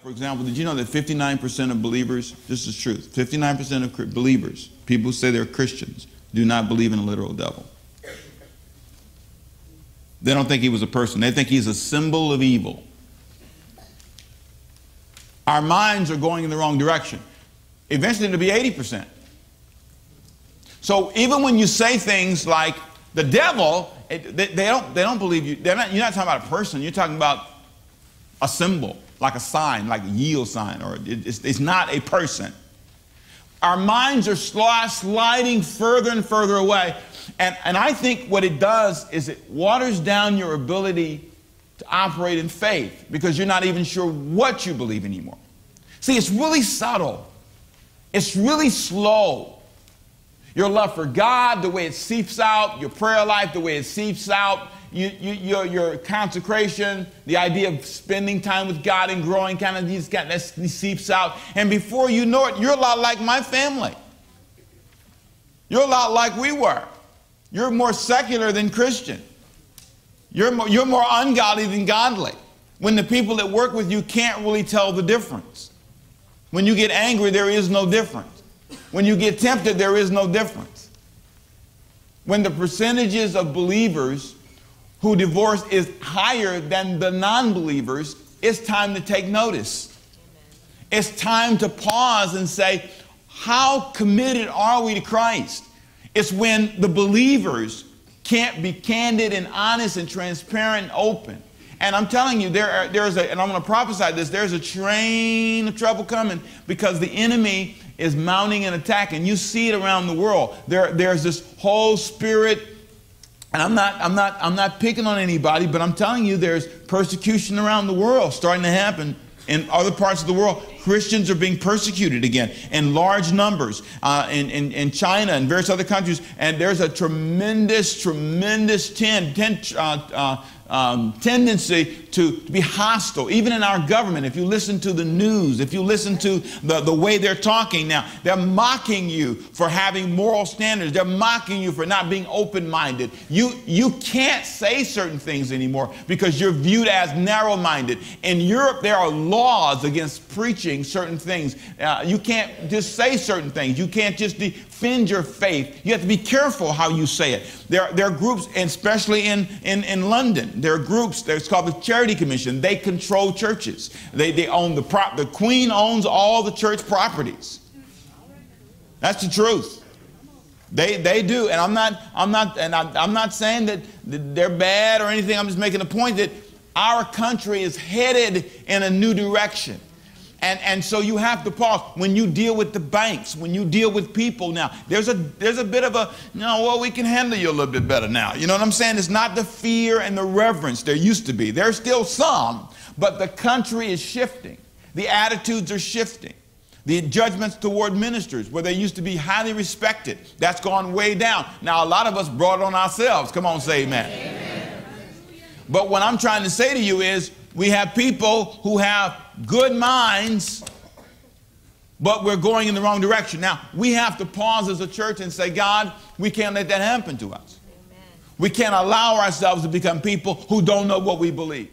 For example, did you know that 59% of believers, this is truth, 59% of believers, people who say they're Christians, do not believe in a literal devil. They don't think he was a person. They think he's a symbol of evil. Our minds are going in the wrong direction. Eventually it'll be 80%. So even when you say things like the devil, they don't believe you. You're not talking about a person. You're talking about a symbol, like a sign, like a yield sign, or it's not a person. Our minds are sliding further and further away. And I think what it does is it waters down your ability to operate in faith because you're not even sure what you believe anymore. See, it's really subtle. It's really slow. Your love for God, the way it seeps out, your prayer life, the way it seeps out, your consecration, the idea of spending time with God and growing, that seeps out. And before you know it, you're a lot like my family. You're a lot like we were. You're more secular than Christian. You're more ungodly than godly. When the people that work with you can't really tell the difference. When you get angry, there is no difference. When you get tempted, there is no difference. When the percentages of believers who divorce is higher than the non-believers, it's time to take notice. It's time to pause and say, how committed are we to Christ? It's when the believers can't be candid and honest and transparent and open. And I'm telling you, and I'm going to prophesy this, there's a train of trouble coming because the enemy is mounting an attack, and you see it around the world. There's this whole spirit, and I'm not picking on anybody, but I'm telling you, there's persecution around the world starting to happen in other parts of the world. Christians are being persecuted again in large numbers in China and various other countries, and there's a tremendous tendency to be hostile, even in our government. If you listen to the news, if you listen to the way they're talking now, they're mocking you for having moral standards. They're mocking you for not being open-minded. You can't say certain things anymore because you're viewed as narrow-minded. In Europe, there are laws against preaching certain things. You can't just say certain things. You can't just defend your faith. You have to be careful how you say it. There are groups, and especially in London, there are groups, it's called the Charity Commission. They control churches. They own the Queen owns all the church properties. That's the truth. They do. And I'm not saying that they're bad or anything. I'm just making a point that our country is headed in a new direction. And so you have to pause when you deal with the banks, when you deal with people now. There's a bit of a, well, we can handle you a little bit better now. You know what I'm saying? It's not the fear and the reverence there used to be. There's still some, but the country is shifting. The attitudes are shifting. The judgments toward ministers, where they used to be highly respected, that's gone way down. Now, a lot of us brought it on ourselves. Come on, say amen. Amen. But what I'm trying to say to you is, we have people who have good minds, but we're going in the wrong direction. Now, we have to pause as a church and say, God, we can't let that happen to us. Amen. We can't allow ourselves to become people who don't know what we believe.